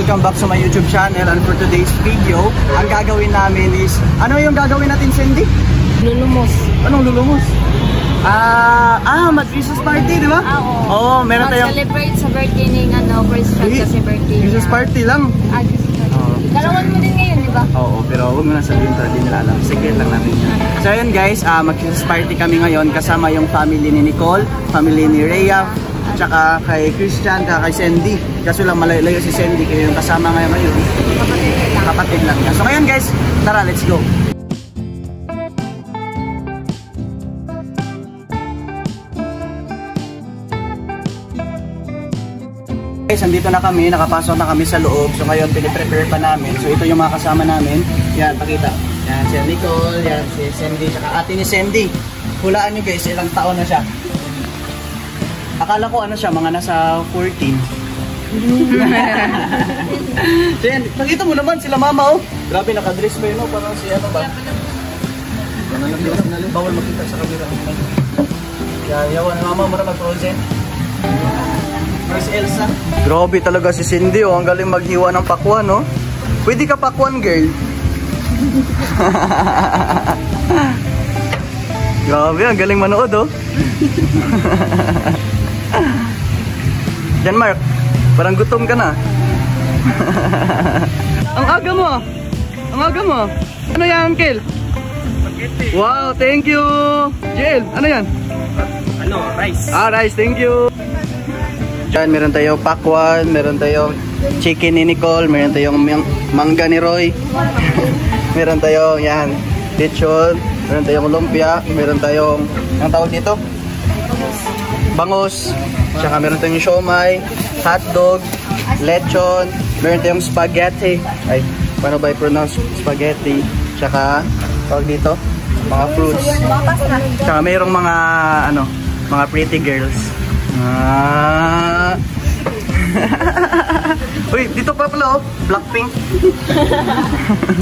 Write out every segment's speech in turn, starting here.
welcome back to my YouTube channel. And for today's video, ang gagawin namin is, ano yung gagawin natin, Cindy? Lulumos. Anong lulumos? Mag-Christmas party, di ba? Oo, meron tayong... Mag-celebrate sa birthday ni Christian kasi birthday. Christmas party lang. Christmas party. Dalawan mo din ngayon, di ba? Oo, pero huwag mo na sabihin para di nila alam. Secret lang namin. So ayun guys, mag-Christmas party kami ngayon kasama yung family ni Nicole, family ni Rhea, tsaka kay Christian, tsaka kay Cindy. Kaso lang malayo si Cindy, kaya yung kasama ngayon. Kapatid lang niya. So ngayon guys, tara, let's go. Guys, andito na kami, nakapasok na kami sa loob. So ngayon, piniprepare pa namin. So ito yung mga kasama namin. Yan, pakita. Yan, si Nicole, yan, si Cindy, tsaka ate ni Cindy. Hulaan nyo guys, ilang taon na siya. Akala ko ano siya, mga nasa 14. So yan, nakita mo naman sila mama oh. Grabe, nakadress pa yun oh, parang si ano ba? Bawal makita sa kamera. Yan, yawan, mama mo na mag-frozen. First Elsa. Grabe talaga si Cindy oh, ang galing maghiwa ng pakwan no. Pwede ka pakwan girl. Grabe, ang galing manood oh. Jan Mark, parang gutom ka na. Ang aga mo. Ang aga mo. Ano yan, Uncle? Spaghetti. Wow, thank you. Jill, ano yan? Rice. Rice, thank you. Diyan, meron tayong pakwan, meron tayong chicken ni Nicole, meron tayong mangga ni Roy. Meron tayong yan, lechon, meron tayong lumpia, meron tayong, ang tawag dito? Bangus. Tsaka meron tayong siomai, hotdog, lechon, meron tayong spaghetti. Ay, paano ba i-pronounce spaghetti? Tsaka, tawag dito, mga fruits. Tsaka mayroong mga, mga pretty girls. Uy, dito pa pala oh, Blackpink.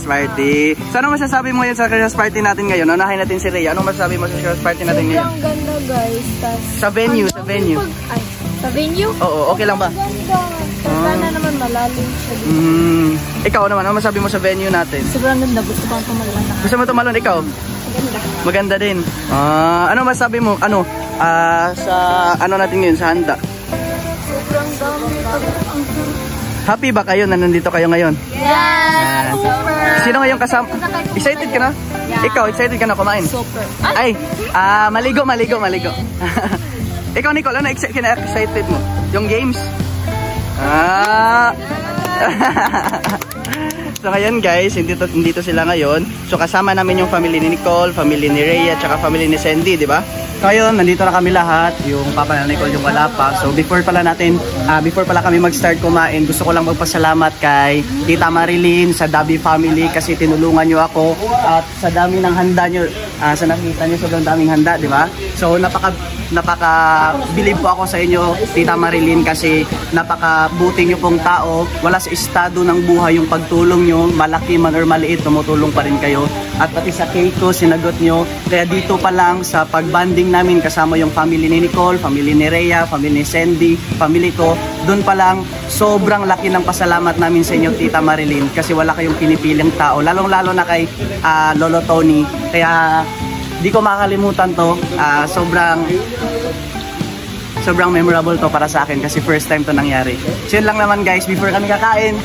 Party. So ano masasabi mo yan sa Christmas party natin ngayon? Unahin natin si Rhea. Anong masasabi mo sa Christmas party natin ngayon? Ang ganda guys. Sa venue, sa venue. Sa venue? Oo, okay lang ba? Ganda. Sana naman malalim siya. Ikaw naman, ano masabi mo sa venue natin? Sobrang ganda. Gusto ko tumalon. Gusto mo tumalon? Ikaw? Maganda din. Ano masabi mo? Sa ano natin ngayon, sa handa? Sobrang dami. Happy ba kayo na nandito kayo ngayon? Yes! Super! Sino ngayong kasama? Excited ka na? Yeah. Ikaw, excited ka na kumain? Super! Ay! Maligo. Ikaw, Nicole, ano excited mo? Yung games? So ngayon guys, dito sila ngayon. So kasama namin yung family ni Nicole, family ni Rhea, tsaka family ni Cindy, di ba? Ngayon, nandito na kami lahat. Yung papa na Nicole yung wala pa. So before pala kami mag-start kumain, gusto ko lang magpasalamat kay Tita Marilyn sa Dabi family kasi tinulungan nyo ako. At sa dami ng handa nyo, sa nakita nyo, sobrang daming handa, di ba? So napaka-believe po ako sa inyo, Tita Marilyn, kasi napaka-buti nyo pong tao. Wala sa estado ng buhay yung pagtulong nyo, malaki man or maliit, tumutulong pa rin kayo. At pati sa cake ko, sinagot nyo. Kaya dito pa lang sa pagbanding namin kasama yung family ni Nicole, family ni Rhea, family ni Cindy, family ko, doon pa lang sobrang laki ng pasalamat namin sa inyo, Tita Marilyn, kasi wala kayong pinipiling tao, lalong-lalo na kay Lolo Tony. Kaya di ko makakalimutan to. Sobrang memorable to para sa akin kasi first time to nangyari. So yun lang naman guys, before kami kakain,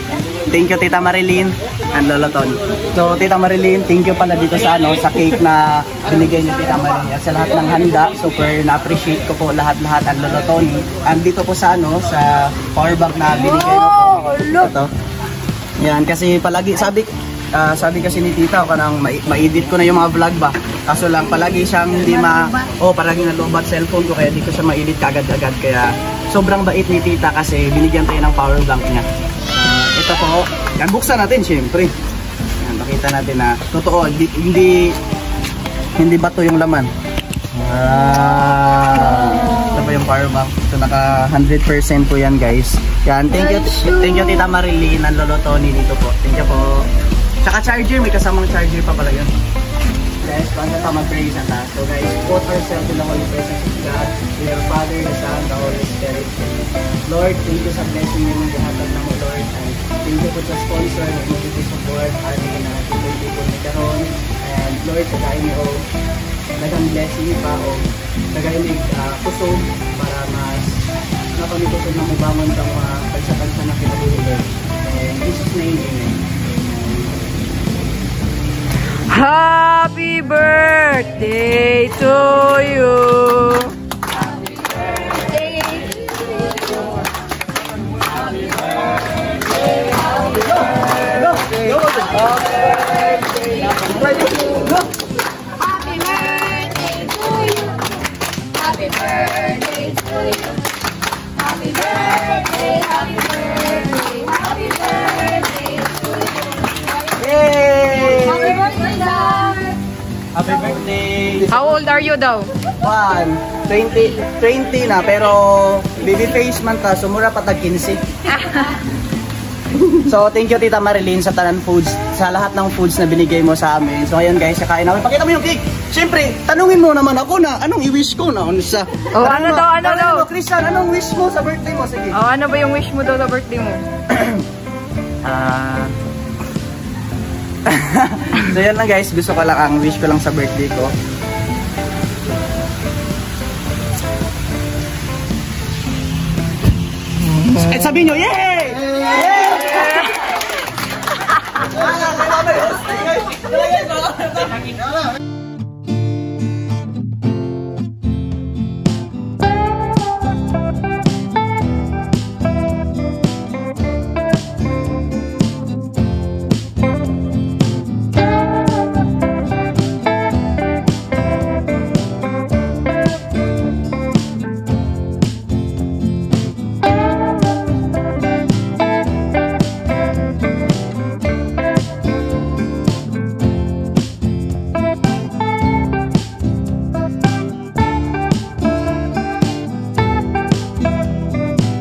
thank you Tita Marilyn and Lolo Tony. So Tita Marilyn, thank you pala dito sa sa cake na binigay niyo Tita Marilyn. At sa lahat ng handa, super na-appreciate ko po lahat-lahat ang Lolo Tony. And dito po sa sa power bank na binigay mo po. Ito. Yan, kasi palagi sabi kasi ni Tita, kanang ma-edit ko na yung mga vlog ba. Kaso lang palagi siyang hindi palagi nalobat cellphone ko kaya di ko siya ma-edit kaagad-agad. Kaya sobrang bait ni Tita kasi binigyan tayo ng power bank niya. Ito po, yan, buksan natin syempre. Yan, makita natin na totoo, hindi bato yung laman. Ito pa yung power bank. Ito naka 100% po yan guys. Yan, thank you Tita Marilyn and Lolo Tony dito po. Thank you po. Tsaka charger, may kasamang charger pa pala yun. blessed. Basta ta mag-pray sa ta. So guys, put ourselves in the holy presence of God, with our Father, the Son, the Holy Spirit. Lord, thank you sa blessing mo ng gihatag na mo, Lord. And thank you po sa sponsor na mo support ating na people ni Karon. And Lord, sa dahil mo, nagang blessing pa o nagahilig kusog para mas napamikusog na mubangon sa mga pagsakansa na kinabuhi, Lord. And in Jesus' name, Amen. Happy birthday to you. Happy birthday to you. Happy birthday, happy birthday. Happy birthday to you. Happy birthday to you. Happy birthday to you. Happy birthday, happy birthday, happy birthday to you. Yay! Happy birthday, Dad! Happy birthday! How old are you daw? 20 na, pero baby face man ta, sumura pa tag 15. So, thank you Tita Marilyn sa Tanan Foods, sa lahat ng foods na binigay mo sa amin. So, ayun guys, kakain namin. Pakita mo yung cake! Siyempre, tanungin mo naman ako na, anong i-wish ko na? Oh, ano daw? Christian, anong wish mo sa birthday mo? Sige. Oh, ano ba yung wish mo daw sa birthday mo? So, yan lang guys. Gusto ko lang, ang wish ko lang sa birthday ko. At sabihin nyo, yay!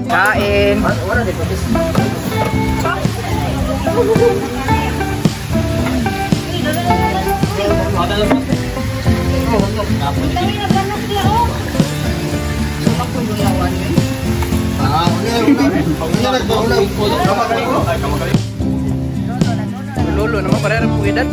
Kain. Lolo, naman parehara po edad.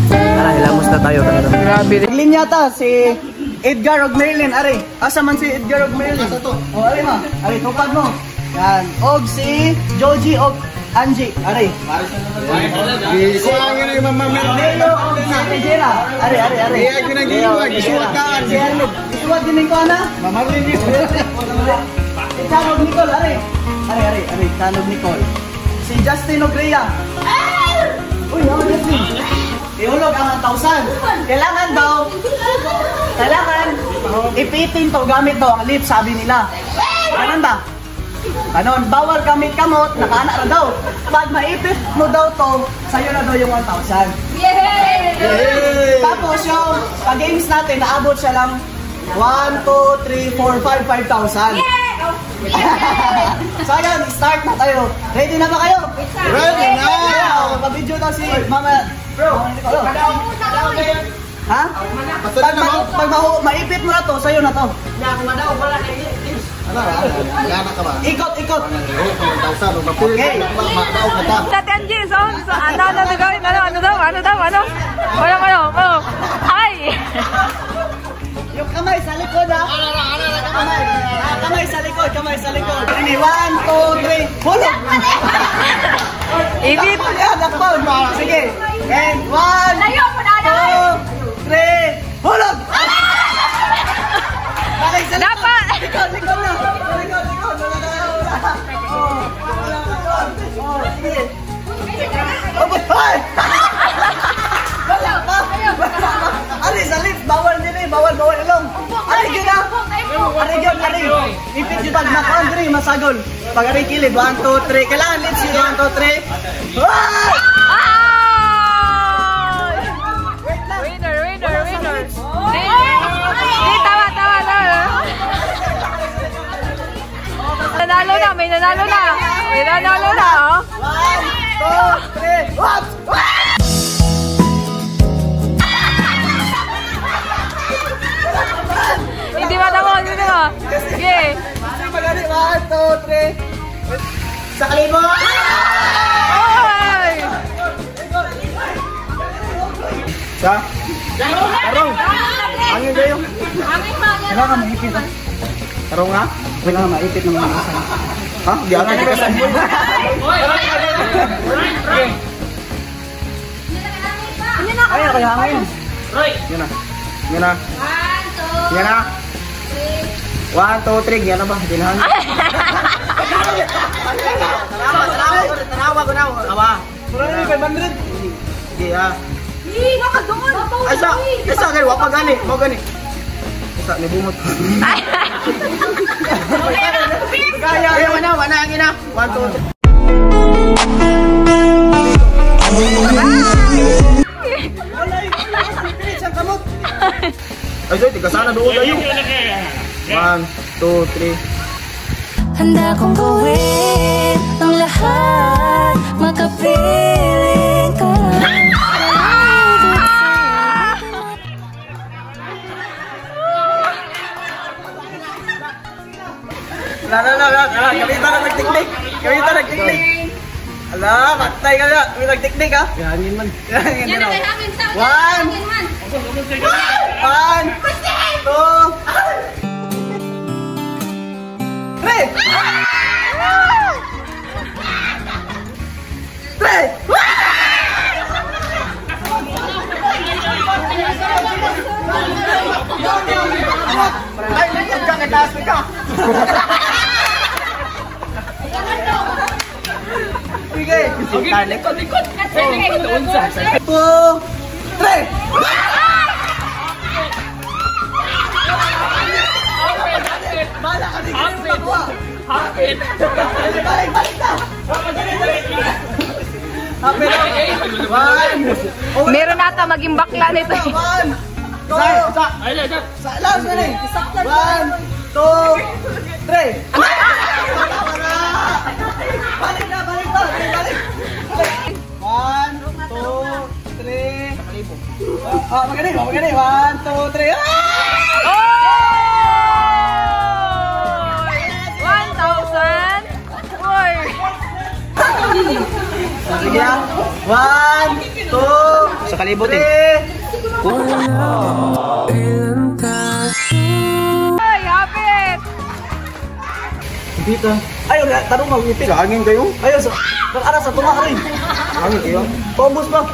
Tara, hilamos na tayo. Grabe. Linyata si Edgar og Merlin, ari. Asa man si Edgar og Merlin? Oh, ari ma. Ari tupad mo. Yan. Og si Joji og Angie, ari. Iko ang yun yung mamamit. Leo og si Jera. Ari. Iya, ginag-iwag. Isuwakaan. Isuwag din ko na. Mamamit niyo. Chanog Nicole, ari. Ari. Chanog Nicole. Si Justin Ogrea. Uy, ako Justin. Ihulog ang 1,000. Kailangan ipitin to gamit daw ang lips, sabi nila. Ganun ba? Ganon, bawal gamit kamot, nakaanak na daw. Pag maipit mo daw to, sa'yo na daw yung 1,000. Yay! Tapos yung pag-games natin, naabot siya lang 1, 2, 3, 4, 5, 5,000. So ayun, start na tayo. Ready na ba kayo? Ready na! Pabidyo daw si Mama. Bro, ha? Pag maipit mo na to, sa'yo na to. Ikot. Okay. Dati Angie, so ano gawin? Ano daw? Ay! Yung kamay sa likod ha. Kamay sa likod. Ini 1, 2, 3. Hulog. Ibit. Lakpon. Sige. And 1, 2, 3. Hulog. Dapat. Likod na. Sige. Hoy! Ari, sa lift, bawal din eh, bawal ilong. Ari, gina. Ari. Ipit yung pag nakon, Dre, masagol. Pag ari kilid, 1, 2, 3. Kailangan lips yun, 1, 2, 3. Winner. Tawa. May nanalo na, oh. 1, 2, 3. What? Hindi mo. Sige. Magani, 1, 2, 3. Sa kalibo! Oy! Sa? Tarong! Angin kayo? Kailangan maipit ha? Tarong ha? Kailangan maipit ng mga kasama. Ha? Di ako kasama. Ay, ako yung hangin. Yan na. 1, 2, 3. Yan na ba? Dinahangin. Tanawa ko na. Awa. 500. Sige ha. Ay, sa akin, wapag gani. Mau gani. Sa, nibumot. Kaya. Ay, wana ang ina. 1, 2, 3. Ay, Zoy, tiga sana doon tayo. 1, 2, 3. Handa kong gawin ang lahat, makapiling ka lang. Kamita na nagtiktik. Ala, matay ka na. May nagtiktik ha? Hangin man. Hangin na. 1, 2, 3. Ay, nagkakataas ka. Sige. Likod. 2, 3. Bala ka din kayo pagwa. Balik na. Hapit lang. 1. Meron nata maging bakla nito. 1, 2, 3. 1, 2, 3. Balik na. 1, 2, 3. Magaling. 1, 2, 3. palibutin. Ay, hapit! Dito. Ayaw, tanong mo, ngipin. Sangin kayo? Ayaw, ara sa tunga rin. Sangin kayo? Paubos pa.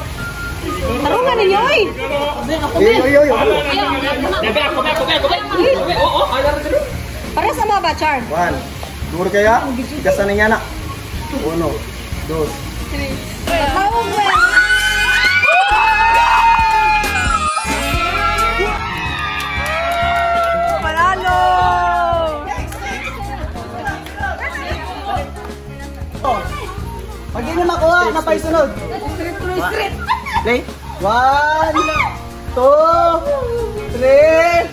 Tarungan ninyo, oy! Para sa mga bachar. 1, 2 kaya? Gasan niya na. 1, 2. Tawag mo yan. Panalo! Pag hindi makuha, napay sunod. Play. 1, 2, 3.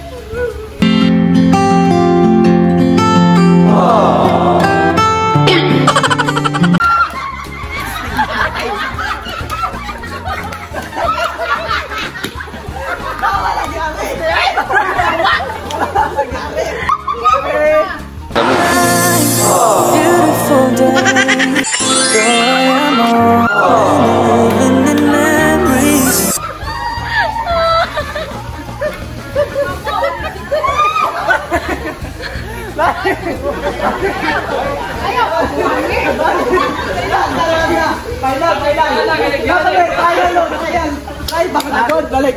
Beautiful day. So I am all living in memories.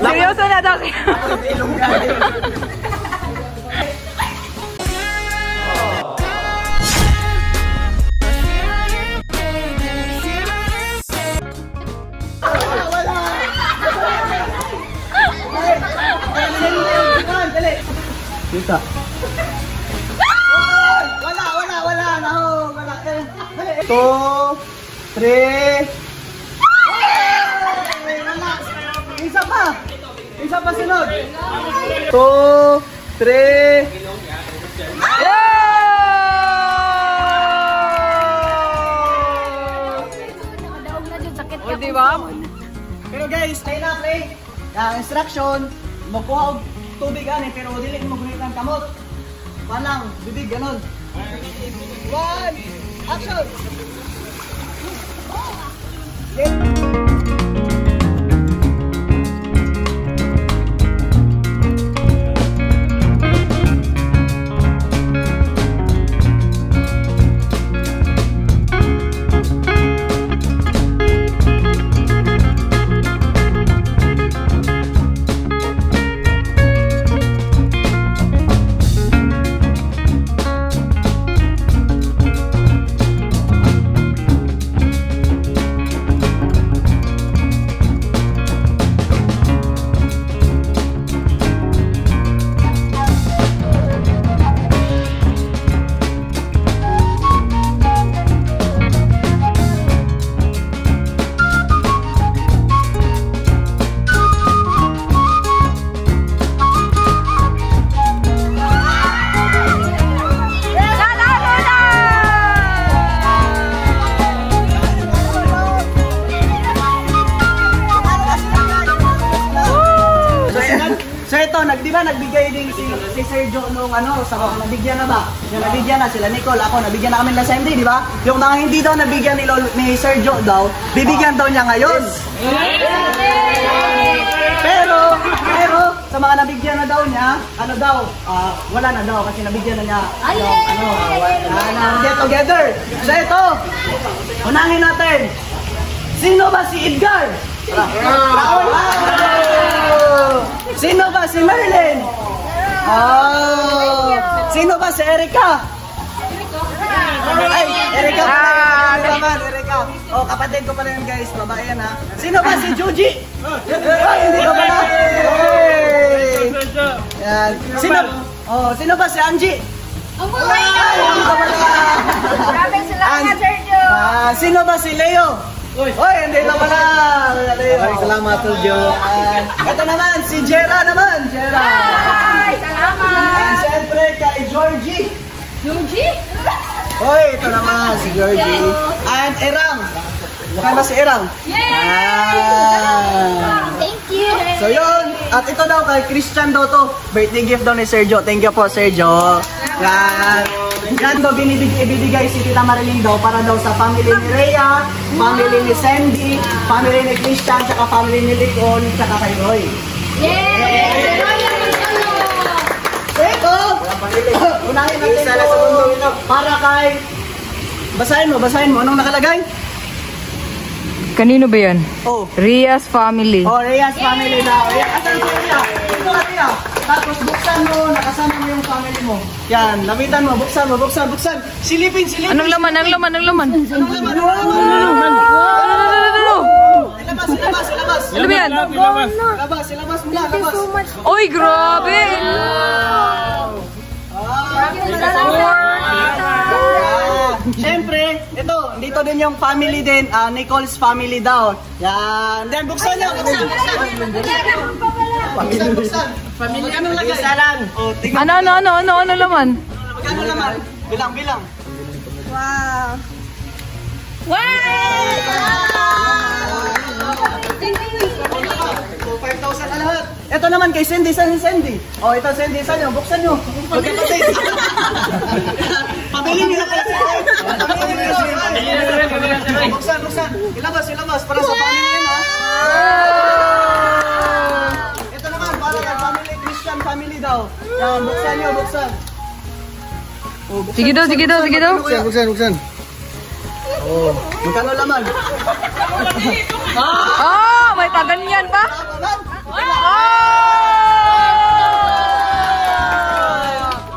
Seryoso na daw siya. Kita. Wala. No, wala. 2, 3. Isa pa sunod. 2, 3. O, diba? Pero guys, tayo na play. Instruction, magkuha og tubig ani pero dili mo gunitan kamot. Panang, bibig ganon. 1, action. So ito, di ba nagbigay din si Sergio nung sa mga nabigyan na ba? Yung nabigyan na sila Nicole, ako nabigyan na kami ng assembly, di ba? Yung mga hindi daw nabigyan ni Sergio daw, bibigyan daw niya ngayon. Pero sa mga nabigyan na daw niya, wala na daw kasi nabigyan na niya. Get together. So ito, unangin natin. Sino ba si Edgar? Sino ba si Merlin? Sino ba si Erica? Ay, Erica naman, Erica. Kapatid ko pala yun guys, babae yan ha. Sino ba si Juji? Hindi ko pala. Yan. Sino ba si Angie? Ang buhay na! Maraming salamat, Sergio! Sino ba si Leo? Oy, hindi na pala. Ay, salamat, Sergio. Ito naman, si Jera naman. Jera. Ay, salamat! And siyempre kay Georgie. Georgie? Oy, ito naman, si Georgie. And Erang. Mukha ba si Erang? Thank you! So yun, at ito daw kay Christian daw to. Birthday gift daw ni Sergio. Thank you po, Sergio. Yan. Yan daw ibibigay si Tita Marilyn daw para daw sa family ni Rhea, family ni Sandy, family ni Christian, tsaka family ni Licon, tsaka kay Roy. Yay! Ito! Unahin natin ito para kay... Basahin mo. Anong nakalagay? Kanino ba yan? Oh. Rhea's family. Oh, Rhea's family daw. Asan si Rhea? Ito ka, Rhea. Tapos buksan mo, nakasama mo yung family mo. Yan, lapitan mo, buksan. Silipin. Anong laman? Anong laman? Ilabas. Ano ba yan? Ilabas mo na. Oy, grabe! Siyempre, ito, dito din yung family din, Nicole's family daw. Yan. Then, buksan niyo. Buksan. Family, anong lagay? Isalan. Ano laman? Magkano naman? Bilang. Wow! 5,000 na lahat. Ito naman kay Sandy. Saan si Sandy? Oh, ito Sandy. Saan yun? Buksan nyo. Magkakasay. Pabili nyo na pala si Roy. Buksan. Ilabas. Para sa family yan, ha? Ito naman, para kay family, Christian family daw. Yan, buksan nyo. Oh, buksan. Sige daw. Buksan. Oh, magkano laman? May paganyan pa?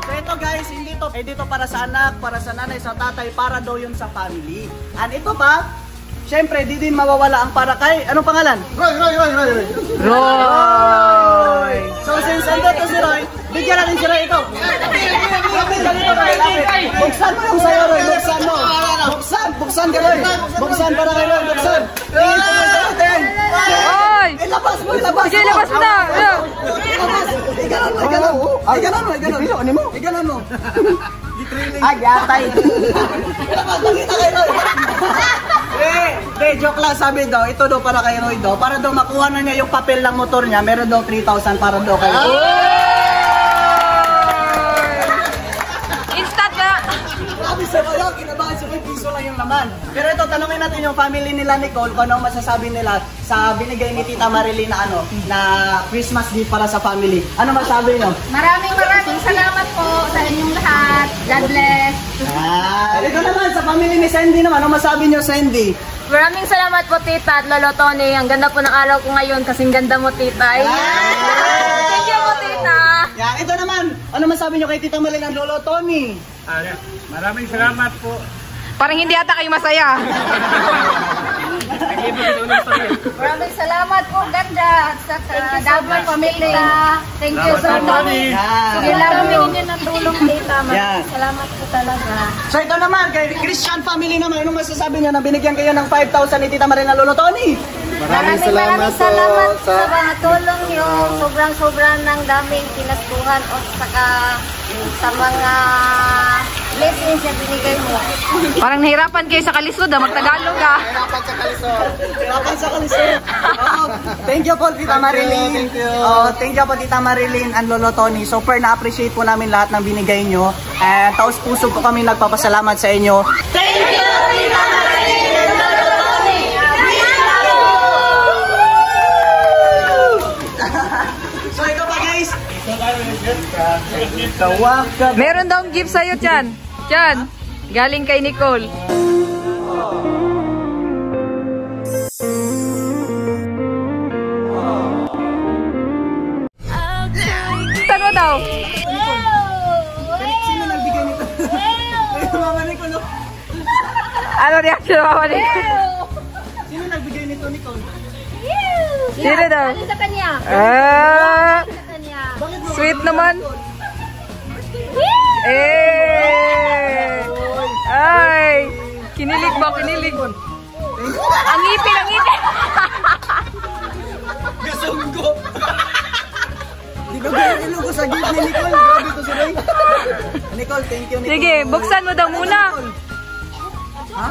So ito guys, hindi to para sa anak, para sa nanay, sa tatay, para daw yun sa family. And ito pa, syempre di din mawawala ang para kay, anong pangalan? Roy! So since andito si Roy, bigyan natin si Roy ito. Buksan mo yung sayo, Roy. Buksan ka, Roy. Buksan para kay Roy. Buksan. Oy! Ilabas mo. Sige, labas mo na! Iganon mo. Ay, yatay. Ilabas mo kita kay Roy. Joke lang, sabi daw, ito daw para kay Roy daw. Para daw makuha na niya yung papel ng motor niya, meron daw 3,000 para daw kay Roy. Instant nga! Sabi sa kayo, kinabahan sa may piso lang yung laman. Pero ito, tanungin natin yung family nila Nicole kung ano masasabi nila sa binigay ni Tita Marilyn na na Christmas gift para sa family. Ano masabi nyo? Maraming salamat po sa inyong lahat. God bless. Ito naman, sa family ni Sandy naman, ano masabi nyo, Sandy? Maraming salamat po, Tita at Lolo Tony. Ang ganda po ng araw ko ngayon kasing ganda mo, Tita. Thank you po, Tita. Yeah, ito naman, ano masabi nyo kay Tita Marilyn at Lolo Tony? Maraming salamat po. Parang hindi ata kayo masaya. Maraming salamat po, ganda. Sa Dabber family. Thank you so much. Sige lang, humingi ng tulong, Tita. Maraming salamat po talaga. So ito naman, kay Christian family naman, anong masasabi nyo na binigyan kayo ng 5,000 ni Tita Marilyn at Lolo Tony? Maraming salamat sa mga tulong nyo. Sobrang ng daming pinaskuhan o sa mga blessings na binigay mo. Parang nahirapan kayo sa kalisod, magtagalog ka. Hirapan sa kalisod. Thank you po, Tita Marilyn. Thank you po, Tita Marilyn and Lolo Tony. Super na-appreciate po namin lahat ng binigay nyo. And taos puso po kami nagpapasalamat sa inyo. Thank you, Tita Marilyn and Lolo Tony! So ito pa guys. Meron daw gift sa'yo, Chan. Chan, galing kay Nicole. Saan mo daw? Sino nagbigay nito? Mama Nicole. Ano reaction mo, Mama Nicole? Sino nagbigay nito, Nicole? Sino daw? Ano sa kanya? Sa kanya. Sweet naman. Ay! Kinilig ba? Kinilig. Ang ngipin, ang ngipin! Gasong ko! Di ba ganyan ko sa gift ni Nicole? Grabe to si Roy. Nicole, thank you, Nicole. Sige, buksan mo daw muna. Ha?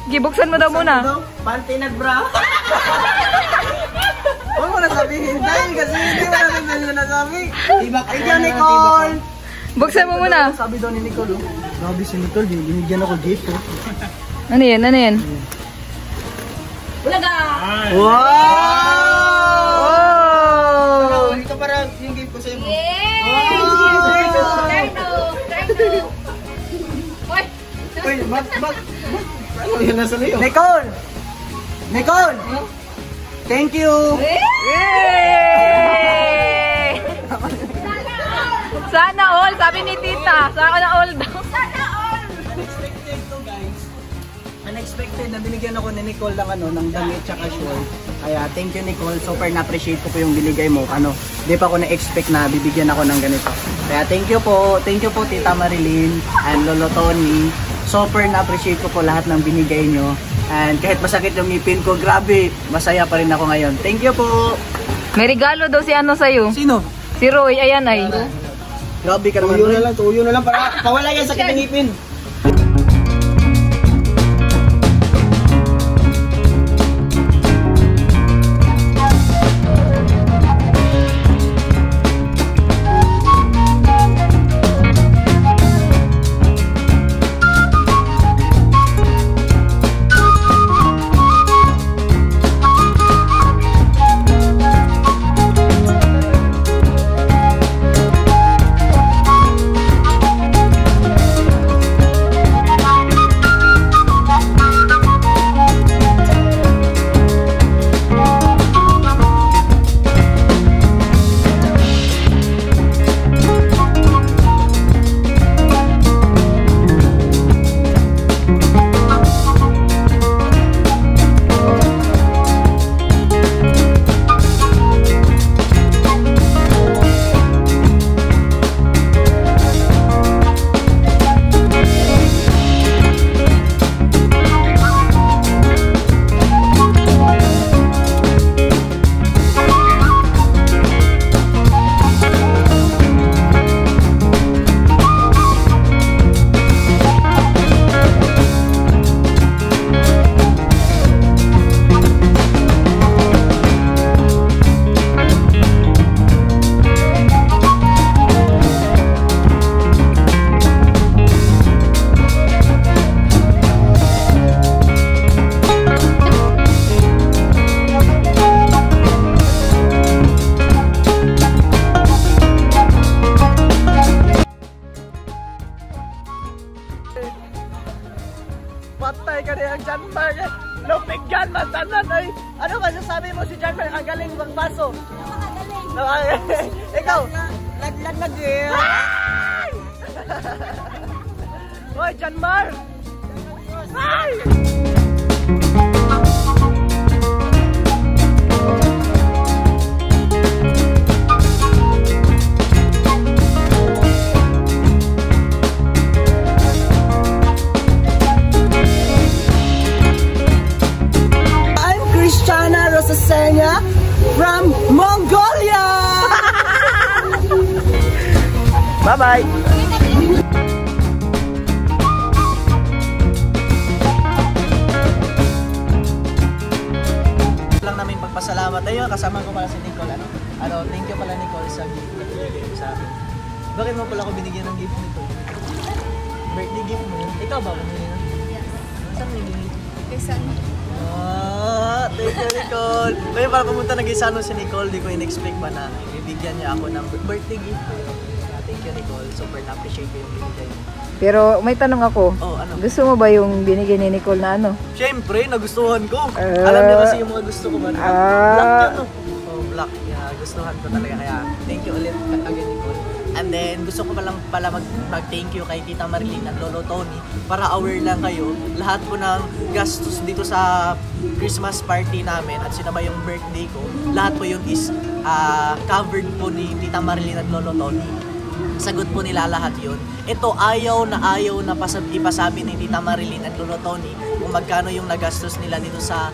Sige, buksan mo daw muna. Panty nagbra. Huwag mo nasabihin dahil kasi hindi mo namin nasabi. Thank you, Nicole. Buksan mo muna. Sabi daw ni Nicole, Grabe si Nicole, binigyan ako gift. Ano yan? Ano yan? Ulaga! Wow! Ito parang yung gift ko sa iyo. Yay! Turtle! Oy! Uy, mag. Ano yan nasa iyo? Nicole! Nicole! Thank you! Yay! Sana all, sabi ni tita. Sana all daw. Unexpected to guys. Unexpected na binigyan ako ni Nicole ng ng damit tsaka short. Kaya thank you Nicole, super na-appreciate ko po yung binigay mo. Di pa ako na-expect na bibigyan ako ng ganito. Kaya thank you po Tita Marilyn and Lolo Tony. Super na-appreciate ko po lahat ng binigay nyo. And kahit masakit yung ngipin ko, grabe, masaya pa rin ako ngayon. Thank you po! May regalo daw si ano sa'yo. Sino? Si Roy, ayan ay. Grabe ka naman. Tuyo na lang para pawala yan sakit ng ngipin. Patay ka rin ang Janmar. Lupig yan, matanan ay. Ano masasabi mo si Janmar? Ang galing magpaso. Napakagaling. Ikaw? Laglag eh. Hoy, Janmar! Ay! Christiana Rosasenya from Mongolia! Bye-bye! Lang namin pagpasalamat tayo, kasama ko pala si Nicole. Thank you pala Nicole sa gift na binigay mo sa akin. Bakit mo pala ako binigyan ng gift nito? Birthday gift mo? Ikaw ba bumili na? Yes. Saan mo binigyan? Kaysa Thank you, Nicole. Ngayon para pumunta nag-isano si Nicole, di ko in-expect ba na bibigyan niya ako ng birthday gift. Thank you, Nicole. Super na-appreciate ko yung binigay. Pero may tanong ako. Oh, ano? Gusto mo ba yung binigay ni Nicole na ano? Siyempre, nagustuhan ko. Alam niyo kasi yung mga gusto ko ba? Black yan, no? Oh, black. Yeah, gustuhan ko talaga. Kaya, thank you ulit again, Nicole. And then, gusto ko pala mag-thank you kay Tita Marilyn at Lolo Tony para aware lang kayo. Lahat po ng gastos dito sa Christmas party namin at sinabay yung birthday ko, lahat po yun is covered po ni Tita Marilyn at Lolo Tony. Sagot po nila lahat yun. Ito, ayaw na ipasabi ni Tita Marilyn at Lolo Tony kung magkano yung nagastos nila dito sa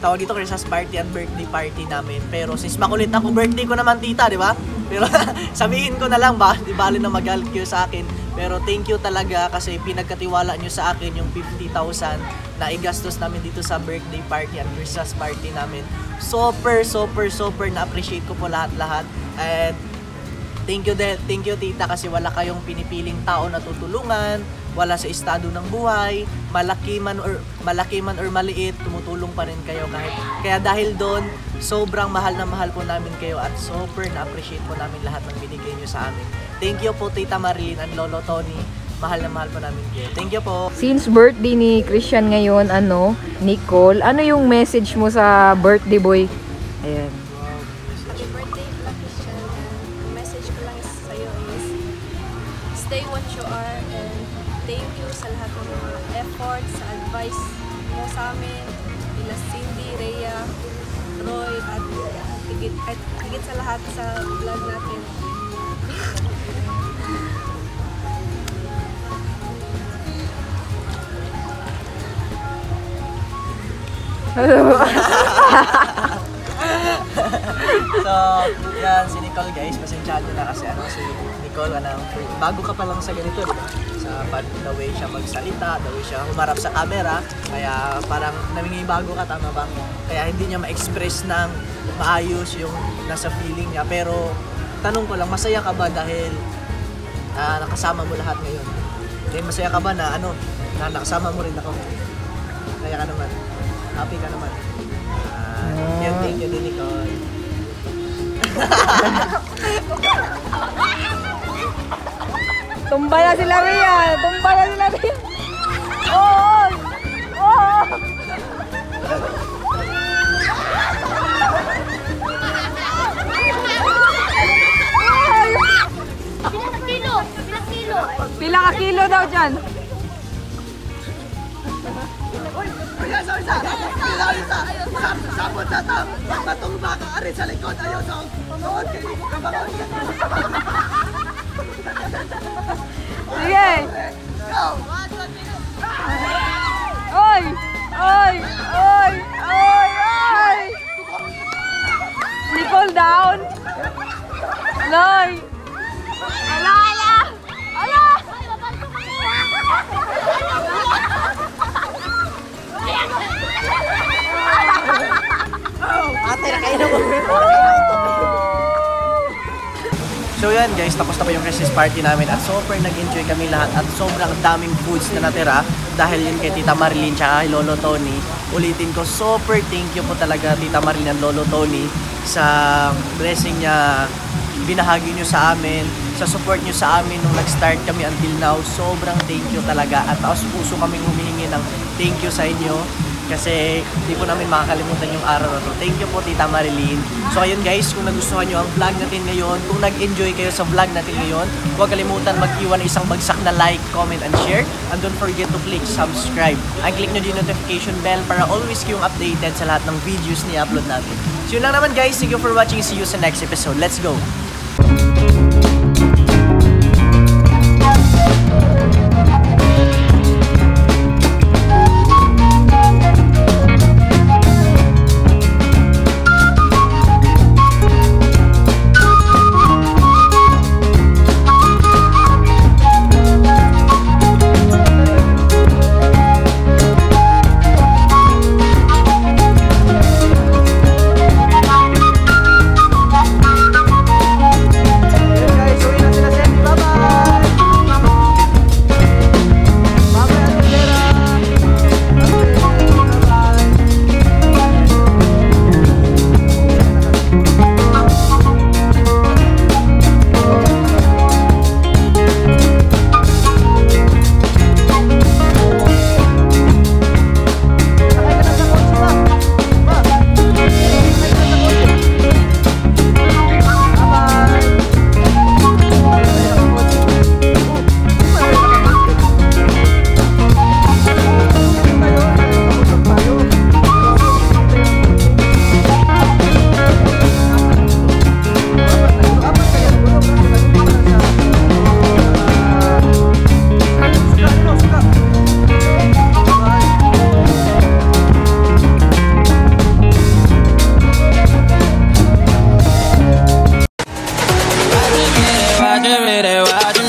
tawag dito Christmas party at birthday party namin. Pero since makulit ako, birthday ko naman tita, di ba? Pero sabihin ko na lang ba, di bali na magalit kayo sa akin. Pero thank you talaga kasi pinagkatiwala nyo sa akin yung 50,000 na igastos namin dito sa birthday party at Christmas party namin. Super na appreciate ko po lahat-lahat. And thank you tita kasi wala kayong pinipiling tao na tutulungan, wala sa estado ng buhay, malaki man or maliit, tumutulong pa rin kayo kaya dahil doon, sobrang mahal na mahal po namin kayo at super na-appreciate po namin lahat ng binigay niyo sa amin. Thank you po Tita Marilyn and Lolo Tony. Mahal na mahal po namin kayo. Thank you po. Since birthday ni Christian ngayon, Nicole, ano yung message mo sa birthday boy? Ayan. Happy birthday, Christian. Ang message ko lang sa'yo is stay what you are and thank you sa lahat ng mga effort, sa advice mo sa amin, nila Cindy, Rhea, Roy, at higit sa lahat sa vlog natin. So, yan, si Nicole guys, pasensyado na kasi si Nicole, bago ka pa lang sa ganito, diba? Sa the way siya magsalita, the way siya humarap sa camera, kaya parang bago ka, tama ba? Kaya hindi niya ma-express ng maayos yung nasa feeling niya, pero tanong ko lang, masaya ka ba dahil nakasama mo lahat ngayon? Masaya ka ba na nakasama mo rin ako? Kaya ka naman. Happy ka naman. Thank you din, Nicole. Tumba na sila Rhea! Tumba na sila Rhea! Oo! Oo! Pila ka kilo daw dyan? Sabot na tam! Batong baka arin sa likod! Ayaw sa noon kayo mo kabangon! Sige! Oy! Oy! Oy! Oy! Oy! Nicole down! Loy! Ala! Ala! Ala! Ate, nakainom mo! So yan guys, tapos na po yung Christmas party namin at super nag-enjoy kami lahat at sobrang daming foods na natira dahil yun kay Tita Marilyn tsaka kay Lolo Tony. Ulitin ko, super thank you po talaga Tita Marilyn and Lolo Tony sa blessing niya binahagi nyo sa amin, sa support nyo sa amin nung nag-start kami until now. Sobrang thank you talaga at taos puso kaming humihingi ng thank you sa inyo kasi hindi po namin makakalimutan yung araw na to. Thank you po Tita Marilyn. So ayun guys, kung nagustuhan nyo ang vlog natin ngayon, kung nag-enjoy kayo sa vlog natin ngayon, huwag kalimutan mag-iwan ng isang bagsak na like, comment, and share. And don't forget to click subscribe. And click nyo din notification bell para always kayong updated sa lahat ng videos na i-upload natin. So yun lang naman guys, thank you for watching. See you sa next episode. Let's go! Watch it,